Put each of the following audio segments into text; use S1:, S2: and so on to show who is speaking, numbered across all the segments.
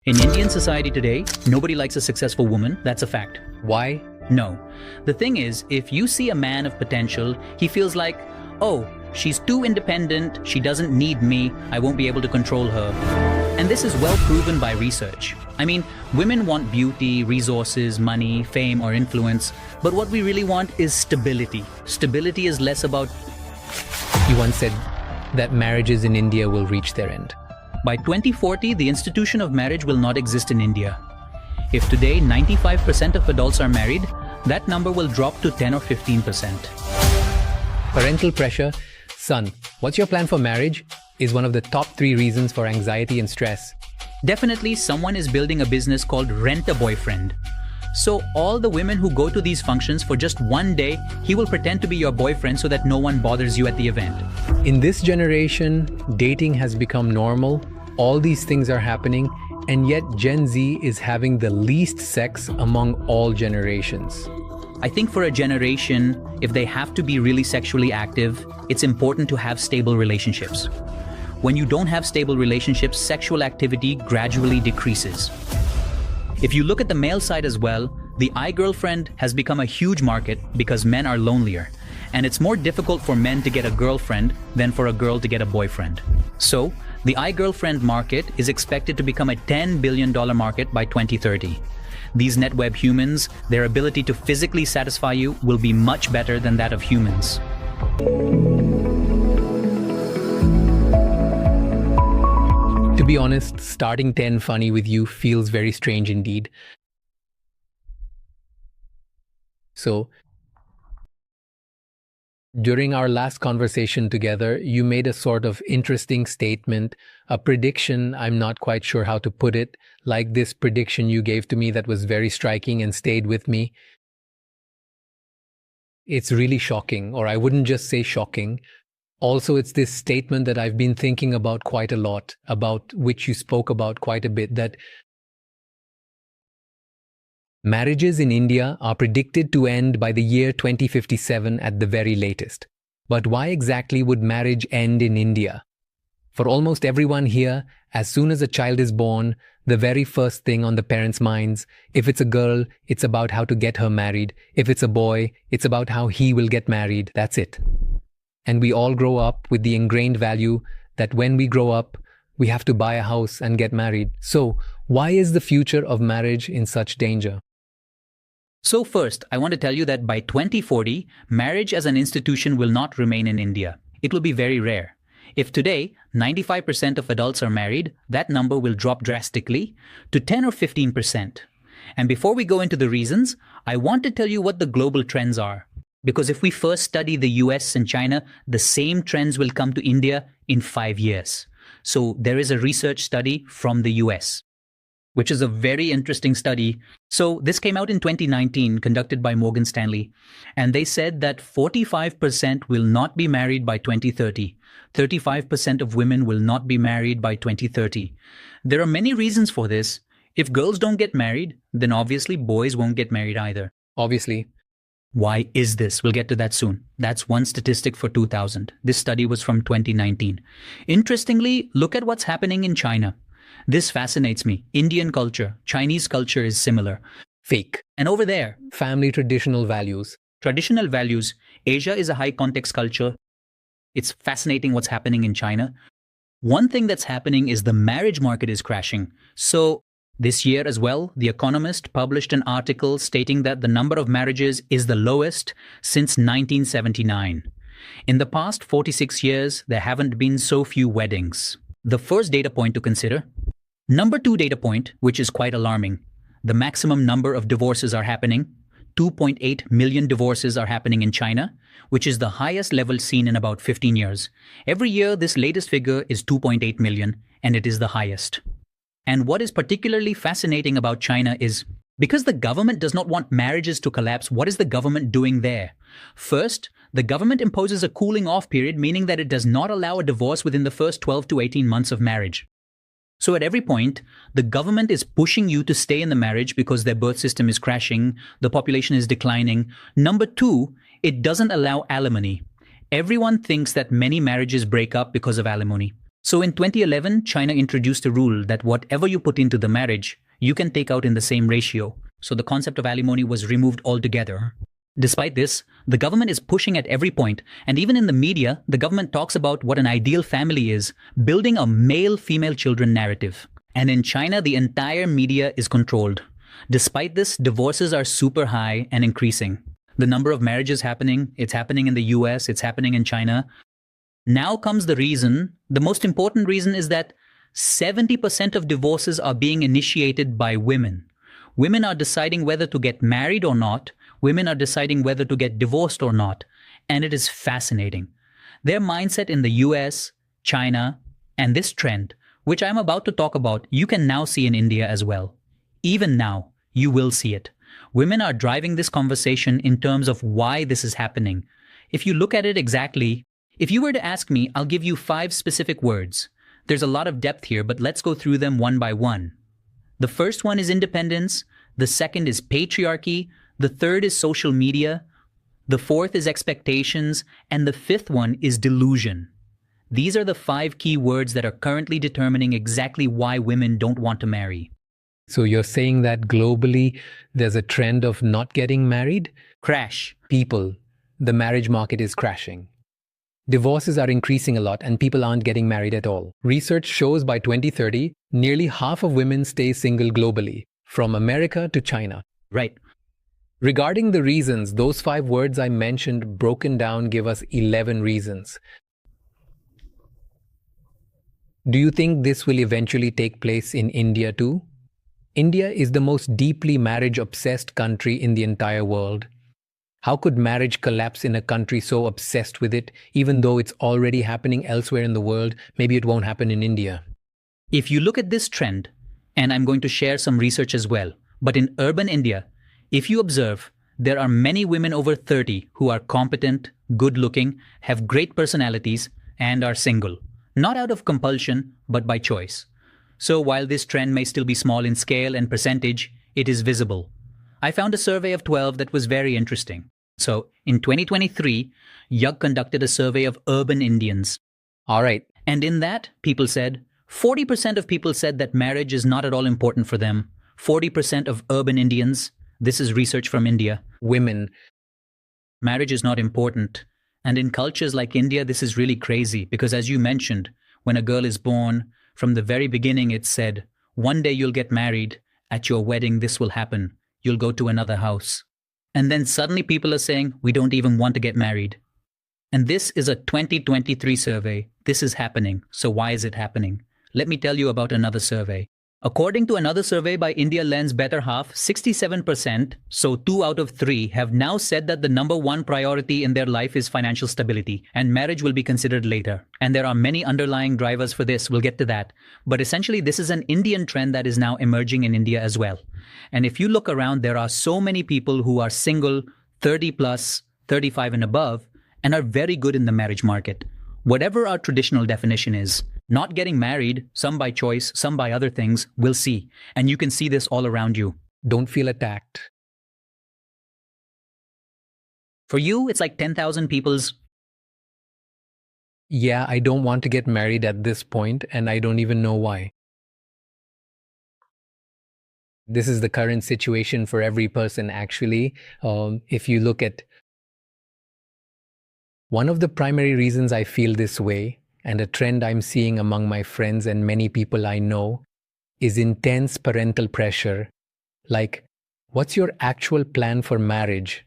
S1: In Indian society today, nobody likes a successful woman. That's a fact.
S2: Why?
S1: No. The thing is, if you see a man of potential, he feels like, oh, she's too independent, she doesn't need me, I won't be able to control her. And this is well proven by research. I mean, women want beauty, resources, money, fame, or influence, but what we really want is stability. Stability is less about...
S2: You once said that marriages in India will reach their end.
S1: By 2040, the institution of marriage will not exist in India. If today 95% of adults are married, that number will drop to 10 or 15%.
S2: Parental pressure, son, what's your plan for marriage? Is one of the top 3 reasons for anxiety and stress.
S1: Definitely, someone is building a business called Rent a Boyfriend. So all the women who go to these functions for just one day, he will pretend to be your boyfriend so that no one bothers you at the event.
S2: In this generation, dating has become normal. All these things are happening, and yet Gen Z is having the least sex among all generations.
S1: I think for a generation, if they have to be really sexually active, it's important to have stable relationships. When you don't have stable relationships, sexual activity gradually decreases. If you look at the male side as well, the iGirlfriend has become a huge market because men are lonelier, and it's more difficult for men to get a girlfriend than for a girl to get a boyfriend. So, the iGirlfriend market is expected to become a $10 billion market by 2030. These netweb humans, their ability to physically satisfy you will be much better than that of humans.
S2: To be honest, starting 10 funny with you feels very strange indeed. So, during our last conversation together, you made a sort of interesting statement, a prediction, I'm not quite sure how to put it, like this prediction you gave to me that was very striking and stayed with me. It's really shocking, or I wouldn't just say shocking. Also, it's this statement that I've been thinking about quite a lot, about which you spoke about quite a bit, that marriages in India are predicted to end by the year 2057 at the very latest. But why exactly would marriage end in India? For almost everyone here, as soon as a child is born, the very first thing on the parents' minds, if it's a girl, it's about how to get her married. If it's a boy, it's about how he will get married. That's it. And we all grow up with the ingrained value that when we grow up, we have to buy a house and get married. So, why is the future of marriage in such danger?
S1: So first, I want to tell you that by 2040, marriage as an institution will not remain in India. It will be very rare. If today, 95% of adults are married, that number will drop drastically to 10 or 15%. And before we go into the reasons, I want to tell you what the global trends are. Because if we first study the US and China, the same trends will come to India in 5 years. So there is a research study from the US, which is a very interesting study. So this came out in 2019, conducted by Morgan Stanley. And they said that 45% will not be married by 2030. 35% of women will not be married by 2030. There are many reasons for this. If girls don't get married, then obviously boys won't get married either.
S2: Obviously.
S1: Why is this? We'll get to that soon. That's one statistic for 2000. This study was from 2019. Interestingly, look at what's happening in China. This fascinates me. Indian culture, Chinese culture is similar.
S2: Fake.
S1: And over there,
S2: family traditional values.
S1: Traditional values. Asia is a high context culture. It's fascinating what's happening in China. One thing that's happening is the marriage market is crashing. So this year as well, The Economist published an article stating that the number of marriages is the lowest since 1979. In the past 46 years, there haven't been so few weddings. The first data point to consider. Number 2 data point, which is quite alarming. The maximum number of divorces are happening. 2.8 million divorces are happening in China, which is the highest level seen in about 15 years. Every year, this latest figure is 2.8 million, and it is the highest. And what is particularly fascinating about China is, because the government does not want marriages to collapse, what is the government doing there? First, the government imposes a cooling off period, meaning that it does not allow a divorce within the first 12 to 18 months of marriage. So at every point, the government is pushing you to stay in the marriage because their birth system is crashing, the population is declining. Number 2, it doesn't allow alimony. Everyone thinks that many marriages break up because of alimony. So in 2011, China introduced a rule that whatever you put into the marriage, you can take out in the same ratio. So the concept of alimony was removed altogether. Despite this, the government is pushing at every point, and even in the media, the government talks about what an ideal family is, building a male-female children narrative. And in China, the entire media is controlled. Despite this, divorces are super high and increasing. The number of marriages happening, it's happening in the US, it's happening in China. Now comes the reason, the most important reason is that 70% of divorces are being initiated by women. Women are deciding whether to get married or not. Women are deciding whether to get divorced or not. And it is fascinating. Their mindset in the US, China, and this trend, which I'm about to talk about, you can now see in India as well. Even now, you will see it. Women are driving this conversation in terms of why this is happening. If you look at it exactly, if you were to ask me, I'll give you 5 specific words. There's a lot of depth here, but let's go through them one by one. The first one is independence. The second is patriarchy. The third is social media. The fourth is expectations. And the fifth one is delusion. These are the 5 key words that are currently determining exactly why women don't want to marry.
S2: So you're saying that globally, there's a trend of not getting married?
S1: Crash.
S2: People, the marriage market is crashing. Divorces are increasing a lot and people aren't getting married at all. Research shows by 2030, nearly half of women stay single globally, from America to China.
S1: Right.
S2: Regarding the reasons, those 5 words I mentioned broken down give us 11 reasons. Do you think this will eventually take place in India too? India is the most deeply marriage-obsessed country in the entire world. How could marriage collapse in a country so obsessed with it, even though it's already happening elsewhere in the world? Maybe it won't happen in India.
S1: If you look at this trend, and I'm going to share some research as well, but in urban India, if you observe, there are many women over 30 who are competent, good-looking, have great personalities, and are single. Not out of compulsion, but by choice. So while this trend may still be small in scale and percentage, it is visible. I found a survey of 12 that was very interesting. So in 2023, YUG conducted a survey of urban Indians.
S2: All right.
S1: And in that, people said, 40% of people said that marriage is not at all important for them. 40% of urban Indians, this is research from India,
S2: Women.
S1: marriage is not important. And in cultures like India, this is really crazy because as you mentioned, when a girl is born, from the very beginning it said, one day you'll get married, at your wedding this will happen, you'll go to another house. And then suddenly people are saying, we don't even want to get married. And this is a 2023 survey. This is happening. So why is it happening? Let me tell you about another survey. According to another survey by India Lens Better Half, 67%, so 2 out of 3, have now said that the number one priority in their life is financial stability, and marriage will be considered later. And there are many underlying drivers for this, we'll get to that. But essentially, this is an Indian trend that is now emerging in India as well. And if you look around, there are so many people who are single, 30 plus, 35 and above, and are very good in the marriage market. Whatever our traditional definition is, not getting married, some by choice, some by other things, we'll see. And you can see this all around you.
S2: Don't feel attacked.
S1: For you, it's like 10,000 people's.
S2: Yeah, I don't want to get married at this point, and I don't even know why. This is the current situation for every person, actually. If you look at one of the primary reasons I feel this way, and a trend I'm seeing among my friends and many people I know, is intense parental pressure. Like, what's your actual plan for marriage?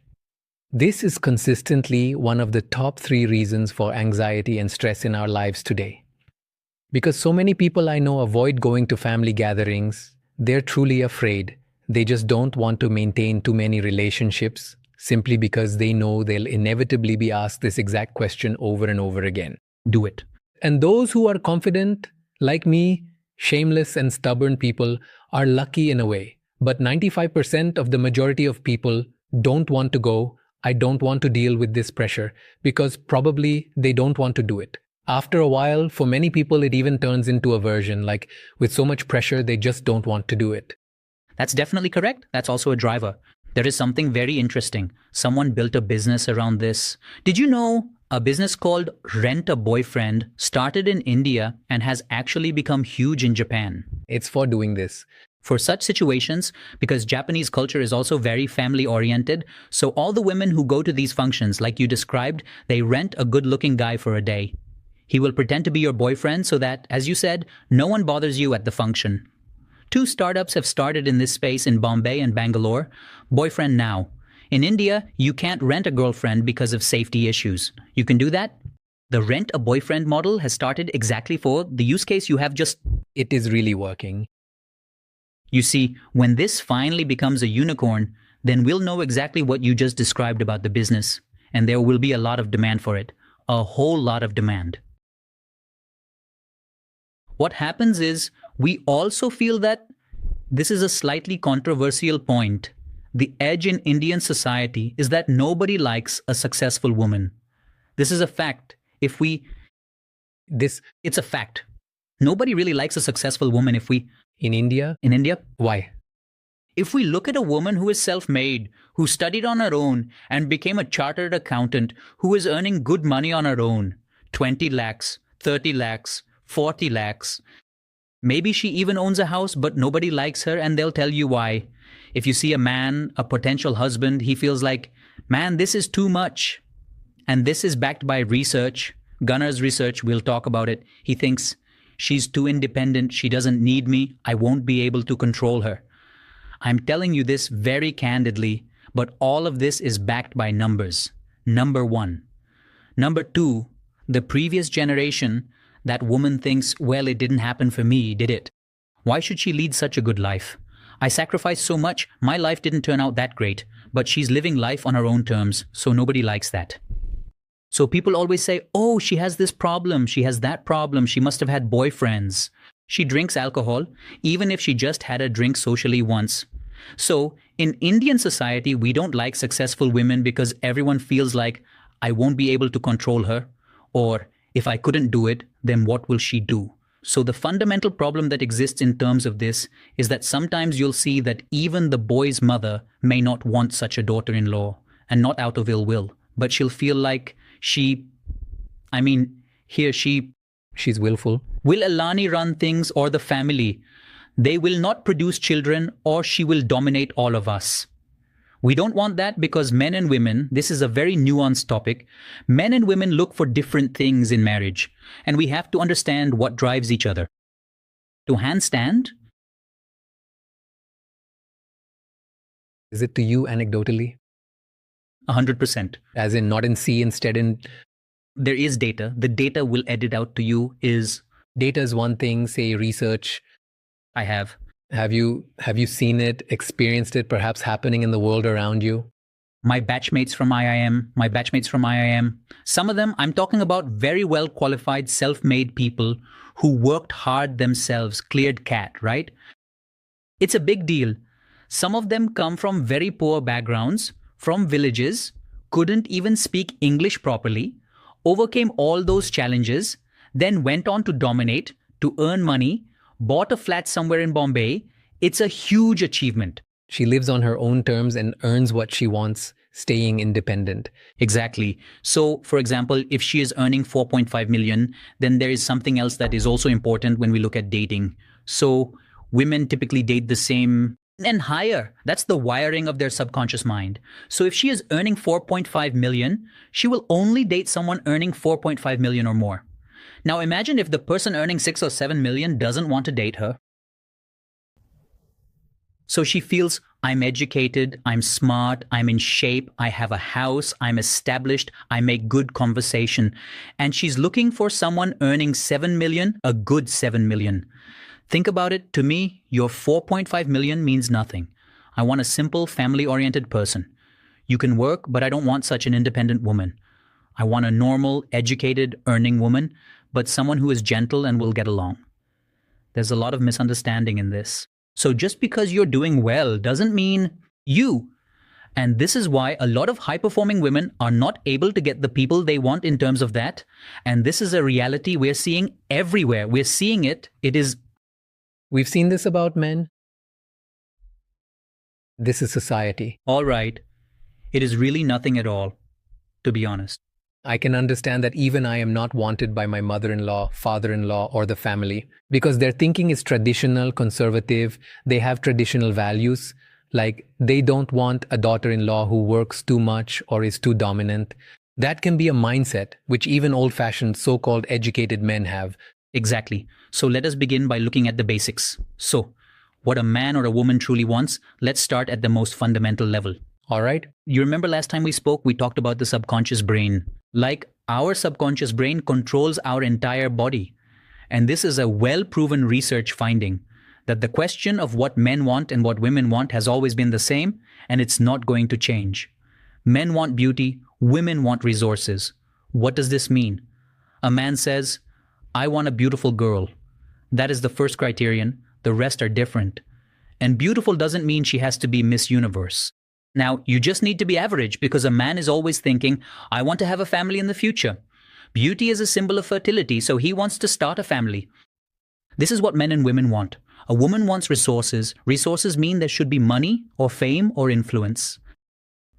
S2: This is consistently one of the top 3 reasons for anxiety and stress in our lives today. Because so many people I know avoid going to family gatherings, they're truly afraid. They just don't want to maintain too many relationships, simply because they know they'll inevitably be asked this exact question over and over again.
S1: Do it.
S2: And those who are confident, like me, shameless and stubborn people, are lucky in a way. But 95% of the majority of people don't want to go. I don't want to deal with this pressure because probably they don't want to do it. After a while, for many people, it even turns into aversion. Like with so much pressure, they just don't want to do it.
S1: That's definitely correct. That's also a driver. There is something very interesting. Someone built a business around this. Did you know A business called Rent a Boyfriend started in India and has actually become huge in Japan.
S2: It's for doing this.
S1: For such situations, because Japanese culture is also very family oriented, so all the women who go to these functions, like you described, they rent a good looking guy for a day. He will pretend to be your boyfriend so that, as you said, no one bothers you at the function. 2 startups have started in this space in Bombay and Bangalore. Boyfriend Now. In India, you can't rent a girlfriend because of safety issues. You can do that. The Rent a Boyfriend model has started exactly for the use case you have just.
S2: It is really working.
S1: You see, when this finally becomes a unicorn, then we'll know exactly what you just described about the business, and there will be a lot of demand for it. A whole lot of demand. What happens is, we also feel that this is a slightly controversial point. The edge in Indian society is that nobody likes a successful woman. This is a fact. It's a fact. Nobody really likes a successful woman
S2: In India?
S1: in India.
S2: Why?
S1: If we look at a woman who is self-made, who studied on her own and became a chartered accountant, who is earning good money on her own, 20 lakhs, 30 lakhs, 40 lakhs, maybe she even owns a house, but nobody likes her, and they'll tell you why. If you see a man, a potential husband, he feels like, man, this is too much. And this is backed by research. Gunner's research, we'll talk about it. He thinks, she's too independent, she doesn't need me, I won't be able to control her. I'm telling you this very candidly, but all of this is backed by numbers. Number 1. Number 2, the previous generation, that woman thinks, well, it didn't happen for me, did it? Why should she lead such a good life? I sacrificed so much, my life didn't turn out that great, but she's living life on her own terms, so nobody likes that. So people always say, oh, she has this problem, she has that problem, she must have had boyfriends. She drinks alcohol, even if she just had a drink socially once. So in Indian society, we don't like successful women because everyone feels like, I won't be able to control her, or if I couldn't do it, then what will she do? So the fundamental problem that exists in terms of this is that sometimes you'll see that even the boy's mother may not want such a daughter-in-law, and not out of ill will, but she'll feel like she's
S2: willful.
S1: Will Alani run things or the family? They will not produce children, or she will dominate all of us. We don't want that because men and women, this is a very nuanced topic, men and women look for different things in marriage, and we have to understand what drives each other. To handstand?
S2: Is it to you anecdotally?
S1: 100%.
S2: As in not in C, instead in...
S1: There is data. The data will edit out to you is...
S2: Data is one thing, say research.
S1: I have.
S2: Have you seen it, experienced it perhaps happening in the world around you?
S1: My batchmates from IIM, some of them, I'm talking about very well qualified, self-made people who worked hard themselves, cleared CAT, right? It's a big deal. Some of them come from very poor backgrounds, from villages, couldn't even speak English properly, overcame all those challenges, then went on to dominate, to earn money, bought a flat somewhere in Bombay. It's a huge achievement.
S2: She lives on her own terms and earns what she wants, staying independent.
S1: Exactly. So, for example, if she is earning 4.5 million, then there is something else that is also important when we look at dating. So, women typically date the same and higher. That's the wiring of their subconscious mind. So, if she is earning 4.5 million, she will only date someone earning 4.5 million or more. Now imagine if the person earning 6 or 7 million doesn't want to date her. So she feels, I'm educated, I'm smart, I'm in shape, I have a house, I'm established, I make good conversation. And she's looking for someone earning 7 million, a good 7 million. Think about it, to me, your 4.5 million means nothing. I want a simple, family-oriented person. You can work, but I don't want such an independent woman. I want a normal, educated, earning woman, but someone who is gentle and will get along. There's a lot of misunderstanding in this. So just because you're doing well doesn't mean you. And this is why a lot of high-performing women are not able to get the people they want in terms of that. And this is a reality we're seeing everywhere. We're seeing it.
S2: We've seen this about men. This is society.
S1: All right. It is really nothing at all, to be honest.
S2: I can understand that even I am not wanted by my mother-in-law, father-in-law, or the family because their thinking is traditional, conservative. They have traditional values. Like they don't want a daughter-in-law who works too much or is too dominant. That can be a mindset which even old-fashioned so-called educated men have.
S1: Exactly. So let us begin by looking at the basics. So, what a man or a woman truly wants, let's start at the most fundamental level.
S2: All right?
S1: You remember last time we spoke, we talked about the subconscious brain. Like, our subconscious brain controls our entire body. And this is a well-proven research finding that the question of what men want and what women want has always been the same, and it's not going to change. Men want beauty, women want resources. What does this mean? A man says, I want a beautiful girl. That is the first criterion. The rest are different. And beautiful doesn't mean she has to be Miss Universe. Now, you just need to be average because a man is always thinking, I want to have a family in the future. Beauty is a symbol of fertility, so he wants to start a family. This is what men and women want. A woman wants resources. Resources mean there should be money or fame or influence.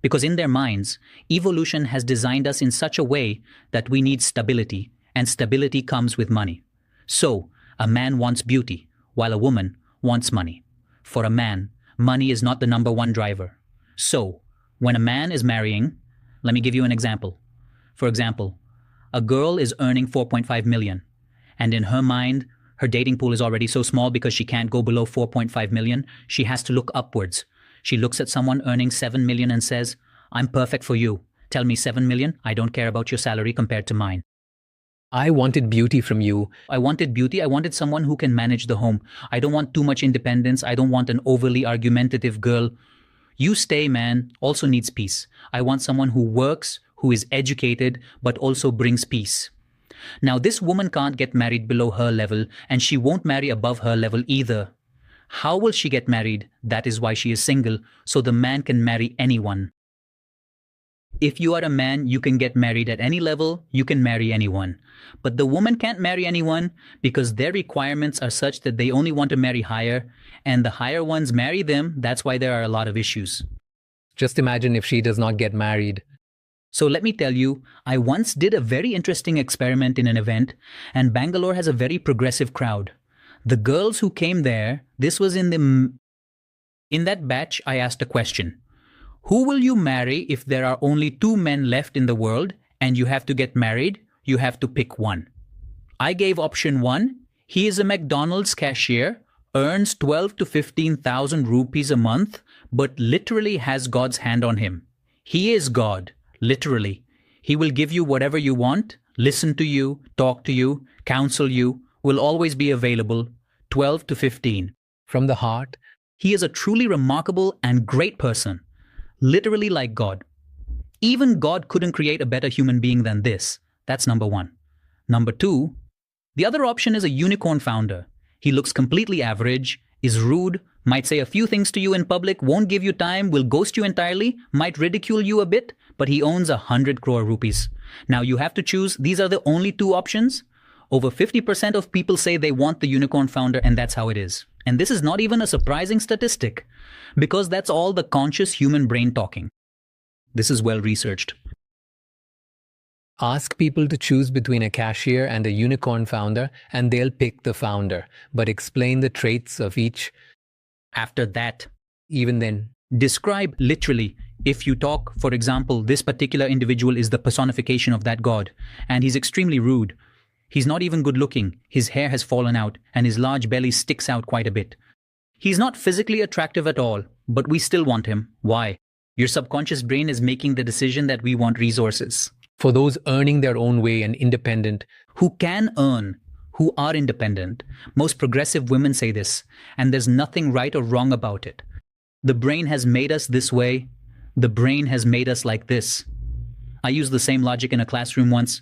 S1: Because in their minds, evolution has designed us in such a way that we need stability, and stability comes with money. So, a man wants beauty, while a woman wants money. For a man, money is not the number one driver. So, when a man is marrying, let me give you an example. For example, a girl is earning 4.5 million, and in her mind, her dating pool is already so small because she can't go below 4.5 million, she has to look upwards. She looks at someone earning 7 million and says, I'm perfect for you. Tell me 7 million, I don't care about your salary compared to mine.
S2: I wanted beauty from you.
S1: I wanted beauty. I wanted someone who can manage the home. I don't want too much independence. I don't want an overly argumentative girl. You stay, man, also needs peace. I want someone who works, who is educated, but also brings peace. Now, this woman can't get married below her level, and she won't marry above her level either. How will she get married? That is why she is single, so the man can marry anyone. If you are a man, you can get married at any level, you can marry anyone. But the woman can't marry anyone because their requirements are such that they only want to marry higher, and the higher ones marry them. That's why there are a lot of issues.
S2: Just imagine if she does not get married.
S1: So let me tell you, I once did a very interesting experiment in an event, and Bangalore has a very progressive crowd. The girls who came there, this was in that batch, I asked a question. Who will you marry if there are only 2 men left in the world and you have to get married? You have to pick one. I gave option 1. He is a McDonald's cashier, earns 12 to 15,000 rupees a month, but literally has God's hand on him. He is God, literally. He will give you whatever you want, listen to you, talk to you, counsel you, will always be available, 12 to 15.
S2: From the heart,
S1: he is a truly remarkable and great person. Literally like God. Even God couldn't create a better human being than this. That's number 1. Number 2, the other option is a unicorn founder. He looks completely average, is rude, might say a few things to you in public, won't give you time, will ghost you entirely, might ridicule you a bit, but he owns 100 crore rupees. Now you have to choose. These are the only 2 options. Over 50% of people say they want the unicorn founder, and that's how it is. And this is not even a surprising statistic, because that's all the conscious human brain talking. This is well researched.
S2: Ask people to choose between a cashier and a unicorn founder, and they'll pick the founder, but explain the traits of each.
S1: After that,
S2: even then,
S1: describe literally. If you talk, for example, this particular individual is the personification of that God, and he's extremely rude. He's not even good looking, his hair has fallen out, and his large belly sticks out quite a bit. He's not physically attractive at all, but we still want him. Why? Your subconscious brain is making the decision that we want resources.
S2: For those earning their own way and independent,
S1: who can earn, who are independent. Most progressive women say this, and there's nothing right or wrong about it. The brain has made us this way. The brain has made us like this. I used the same logic in a classroom once.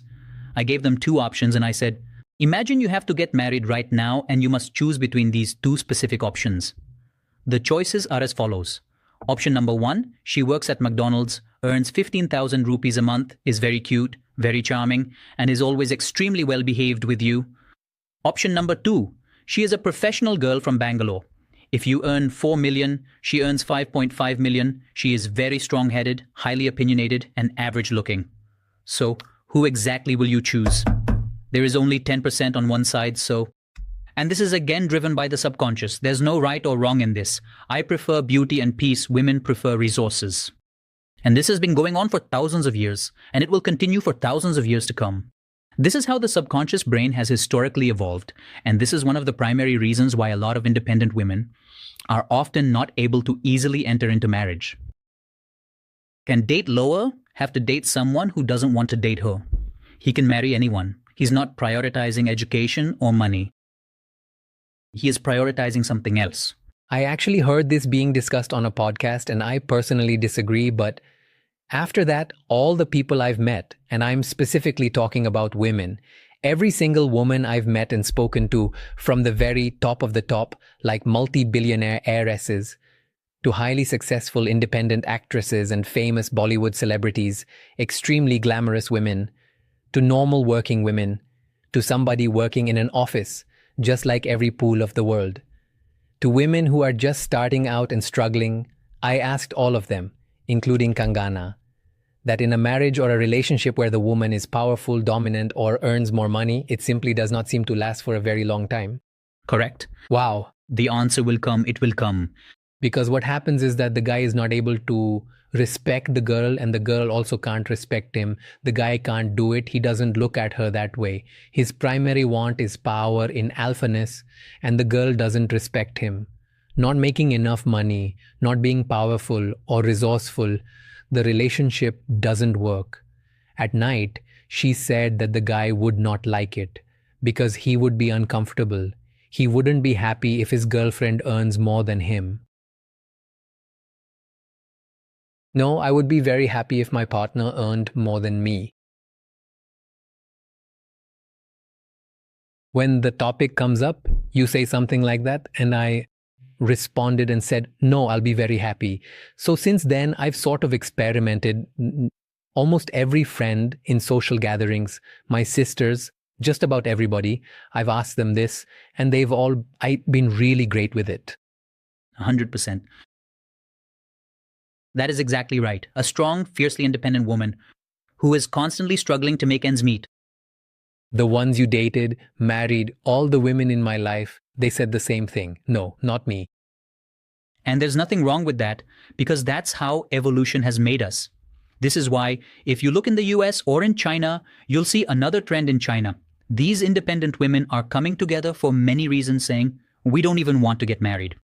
S1: I gave them 2 options and I said, imagine you have to get married right now and you must choose between these 2 specific options. The choices are as follows. Option number 1, she works at McDonald's, earns 15,000 rupees a month, is very cute, very charming, and is always extremely well behaved with you. Option number 2, she is a professional girl from Bangalore. If you earn 4 million, she earns 5.5 million. She is very strong-headed, highly opinionated, and average-looking. So, Who exactly will you choose? There is only 10% on one side, so. And this is again driven by the subconscious. There's no right or wrong in this. I prefer beauty and peace. Women prefer resources. And this has been going on for thousands of years, and it will continue for thousands of years to come. This is how the subconscious brain has historically evolved, and this is one of the primary reasons why a lot of independent women are often not able to easily enter into marriage. Can date lower have to date someone who doesn't want to date her? He can marry anyone. He's not prioritizing education or money. He is prioritizing something else.
S2: I actually heard this being discussed on a podcast, and I personally disagree, but after that, all the people I've met, and I'm specifically talking about women, every single woman I've met and spoken to, from the very top of the top, like multi-billionaire heiresses, to highly successful independent actresses and famous Bollywood celebrities, extremely glamorous women, to normal working women, to somebody working in an office, just like every pool of the world. To women who are just starting out and struggling, I asked all of them, including Kangana, that in a marriage or a relationship where the woman is powerful, dominant, or earns more money, it simply does not seem to last for a very long time.
S1: Correct?
S2: Wow.
S1: The answer will come, it will come.
S2: Because what happens is that the guy is not able to respect the girl, and the girl also can't respect him. The guy can't do it. He doesn't look at her that way. His primary want is power in alphaness, and the girl doesn't respect him. Not making enough money, not being powerful or resourceful, the relationship doesn't work. At night, she said that the guy would not like it because he would be uncomfortable. He wouldn't be happy if his girlfriend earns more than him. No, I would be very happy if my partner earned more than me. When the topic comes up, you say something like that, and I responded and said, no, I'll be very happy. So since then, I've sort of experimented. Almost every friend in social gatherings, my sisters, just about everybody, I've asked them this, and they've all been really great with it.
S1: 100%. That is exactly right. A strong, fiercely independent woman who is constantly struggling to make ends meet.
S2: The ones you dated, married, all the women in my life, they said the same thing. No, not me.
S1: And there's nothing wrong with that, because that's how evolution has made us. This is why, if you look in the US or in China, you'll see another trend in China. These independent women are coming together for many reasons, saying, we don't even want to get married.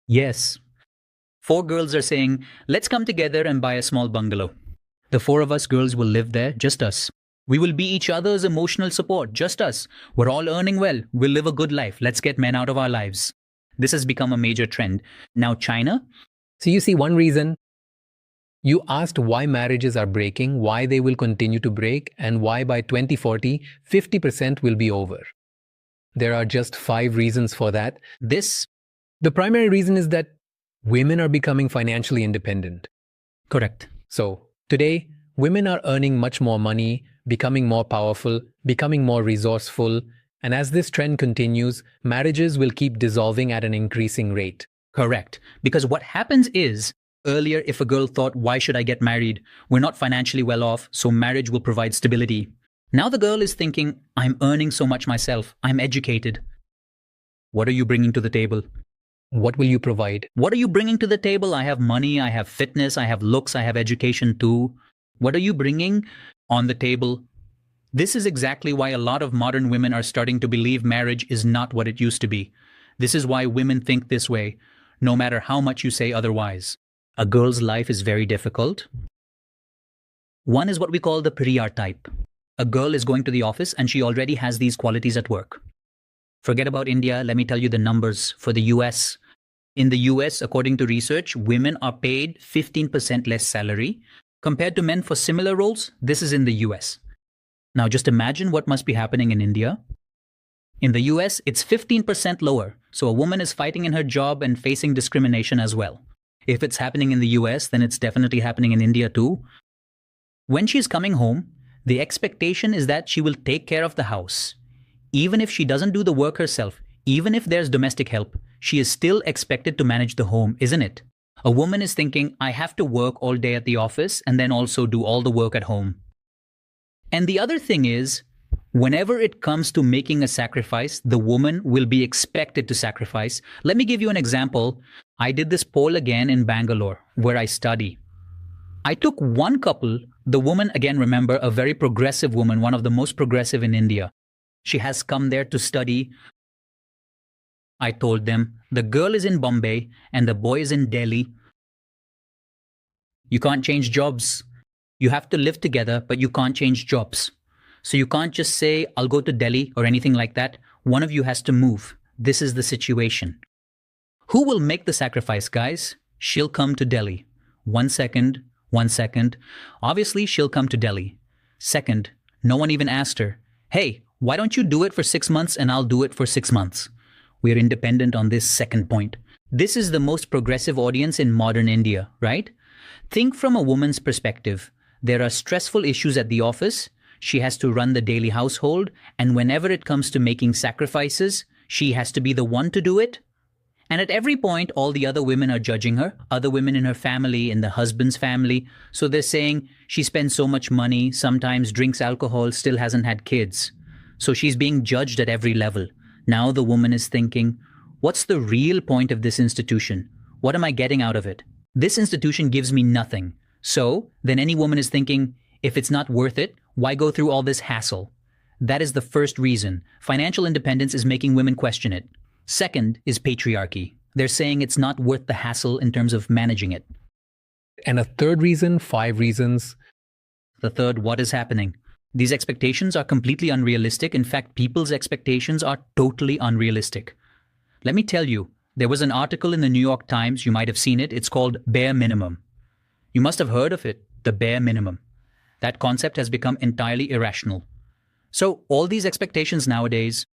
S1: Yes. 4 girls are saying, let's come together and buy a small bungalow. The 4 of us girls will live there, just us. We will be each other's emotional support, just us. We're all earning well. We'll live a good life. Let's get men out of our lives. This has become a major trend. Now, China.
S2: So you see one reason. You asked why marriages are breaking, why they will continue to break, and why by 2040, 50% will be over. There are just 5 reasons for that. The primary reason is that women are becoming financially independent.
S1: Correct.
S2: So today, women are earning much more money, becoming more powerful, becoming more resourceful, and as this trend continues, marriages will keep dissolving at an increasing rate.
S1: Correct. Because what happens is, earlier if a girl thought, why should I get married? We're not financially well off, so marriage will provide stability. Now the girl is thinking, I'm earning so much myself, I'm educated. What are you bringing to the table?
S2: What will you provide?
S1: What are you bringing to the table? I have money, I have fitness, I have looks, I have education too. What are you bringing on the table? This is exactly why a lot of modern women are starting to believe marriage is not what it used to be. This is why women think this way, no matter how much you say otherwise. A girl's life is very difficult. One is what we call the Periyar type. A girl is going to the office and she already has these qualities at work. Forget about India, let me tell you the numbers for the US. In the US, according to research, women are paid 15% less salary compared to men for similar roles. This is in the US. Now just imagine what must be happening in India. In the US, it's 15% lower. So a woman is fighting in her job and facing discrimination as well. If it's happening in the US, then it's definitely happening in India too. When she's coming home, the expectation is that she will take care of the house. Even if she doesn't do the work herself, even if there's domestic help, she is still expected to manage the home, isn't it? A woman is thinking, I have to work all day at the office and then also do all the work at home. And the other thing is, whenever it comes to making a sacrifice, the woman will be expected to sacrifice. Let me give you an example. I did this poll again in Bangalore, where I study. I took one couple, the woman, again, remember, a very progressive woman, one of the most progressive in India. She has come there to study. I told them, the girl is in Bombay and the boy is in Delhi. You can't change jobs. You have to live together, but you can't change jobs. So you can't just say, I'll go to Delhi or anything like that. One of you has to move. This is the situation. Who will make the sacrifice, guys? She'll come to Delhi. 1 second. Obviously, she'll come to Delhi. Second, no one even asked her, hey, why don't you do it for 6 months and I'll do it for 6 months? We're independent on this second point. This is the most progressive audience in modern India, right? Think from a woman's perspective. There are stressful issues at the office. She has to run the daily household. And whenever it comes to making sacrifices, she has to be the one to do it. And at every point, all the other women are judging her, other women in her family, in the husband's family. So they're saying she spends so much money, sometimes drinks alcohol, still hasn't had kids. So she's being judged at every level. Now the woman is thinking, what's the real point of this institution? What am I getting out of it? This institution gives me nothing. So then any woman is thinking, if it's not worth it, why go through all this hassle? That is the first reason. Financial independence is making women question it. Second is patriarchy. They're saying it's not worth the hassle in terms of managing it.
S2: And a third reason, 5 reasons.
S1: The third, what is happening? These expectations are completely unrealistic. In fact, people's expectations are totally unrealistic. Let me tell you, there was an article in the New York Times, you might have seen it, it's called bare minimum. You must have heard of it, the bare minimum. That concept has become entirely irrational. So all these expectations nowadays,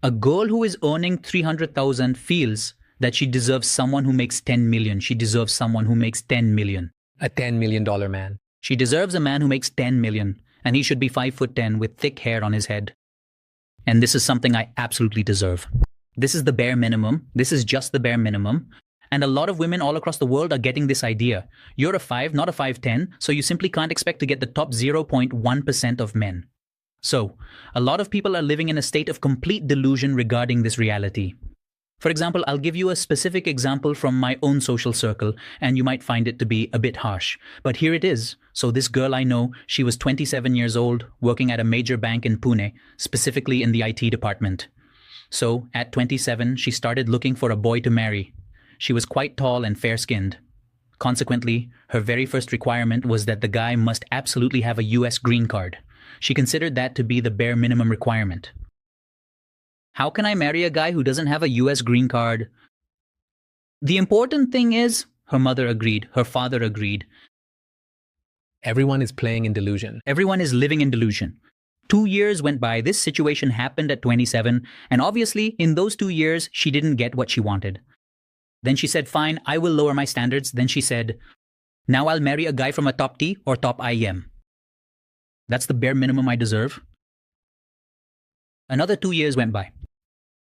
S1: a girl who is earning 300,000 feels that she deserves someone who makes 10 million. She deserves someone who makes 10 million.
S2: A $10 million man.
S1: She deserves a man who makes 10 million, and he should be 5'10" with thick hair on his head. And this is something I absolutely deserve. This is the bare minimum. This is just the bare minimum. And a lot of women all across the world are getting this idea. You're a 5, not a 5'10", so you simply can't expect to get the top 0.1% of men. So, a lot of people are living in a state of complete delusion regarding this reality. For example, I'll give you a specific example from my own social circle, and you might find it to be a bit harsh. But here it is. So this girl I know, she was 27 years old, working at a major bank in Pune, specifically in the IT department. So, at 27, she started looking for a boy to marry. She was quite tall and fair-skinned. Consequently, her very first requirement was that the guy must absolutely have a US green card. She considered that to be the bare minimum requirement. How can I marry a guy who doesn't have a US green card? The important thing is, her mother agreed, her father agreed.
S2: Everyone is playing in delusion.
S1: Everyone is living in delusion. 2 years went by, this situation happened at 27, and obviously, in those 2 years, she didn't get what she wanted. Then she said, fine, I will lower my standards. Then she said, now I'll marry a guy from a top T or top IEM. That's the bare minimum I deserve. Another 2 years went by.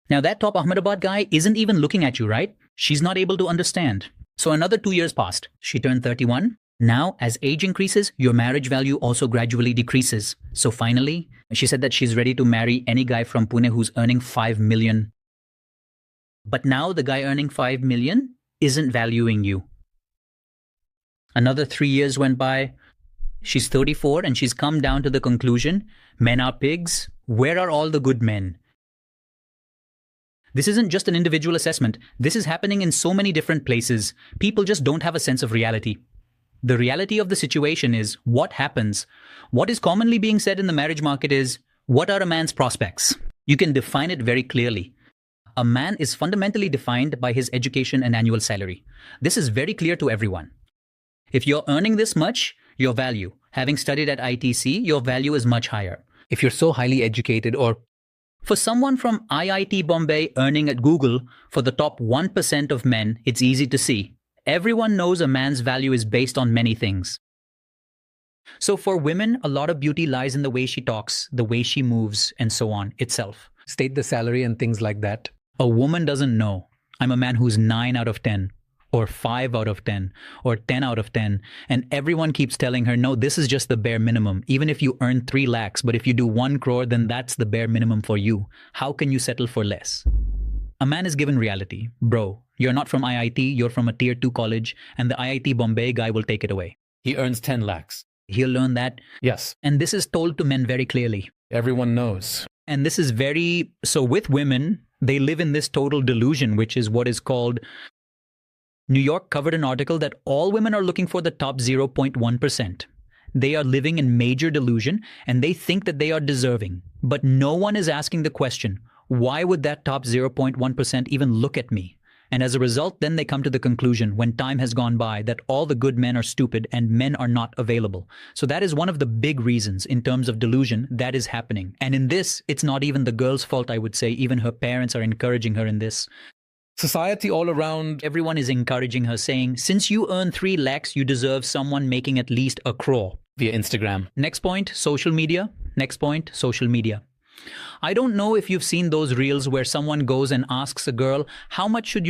S1: Now that top Ahmedabad guy isn't even looking at you, right? She's not able to understand. So another 2 years passed. She turned 31. Now, as age increases, your marriage value also gradually decreases. So finally, she said that she's ready to marry any guy from Pune who's earning 5 million. But now the guy earning 5 million isn't valuing you. Another 3 years went by. She's 34 and she's come down to the conclusion, men are pigs. Where are all the good men? This isn't just an individual assessment. This is happening in so many different places. People just don't have a sense of reality. The reality of the situation is what happens. What is commonly being said in the marriage market is, what are a man's prospects? You can define it very clearly. A man is fundamentally defined by his education and annual salary. This is very clear to everyone. If you're earning this much, your value. Having studied at ITC, your value is much higher.
S2: If you're so highly educated or
S1: for someone from IIT Bombay earning at Google, for the top 1% of men, it's easy to see. Everyone knows a man's value is based on many things. So for women, a lot of beauty lies in the way she talks, the way she moves, and so on itself.
S2: state the salary and things like that.
S1: A woman doesn't know. I'm a man who's 9 out of 10. or 5 out of 10 or 10 out of 10. And everyone keeps telling her, no, this is just the bare minimum. Even if you earn 3 lakhs, but if you do 1 crore, then that's the bare minimum for you. How can you settle for less? A man is given reality. Bro, you're not from IIT, you're from a tier 2 college, and the IIT Bombay guy will take it away.
S3: He earns 10 lakhs.
S1: He'll learn that.
S3: Yes.
S1: And this is told to men very clearly.
S3: Everyone knows.
S1: And this is so with women, they live in this total delusion, which is what is called, New York covered an article that all women are looking for the top 0.1%. They are living in major delusion and they think that they are deserving. But no one is asking the question, why would that top 0.1% even look at me? And as a result, then they come to the conclusion, when time has gone by, that all the good men are stupid and men are not available. So that is one of the big reasons in terms of delusion that is happening. And in this, it's not even the girl's fault, I would say. Even her parents are encouraging her in this.
S3: Society all around.
S1: Everyone is encouraging her, saying, since you earn 3 lakhs, you deserve someone making at least a crore.
S3: Via Instagram.
S1: Next point, social media. Next point, social media. I don't know if you've seen those reels where someone goes and asks a girl, how much should your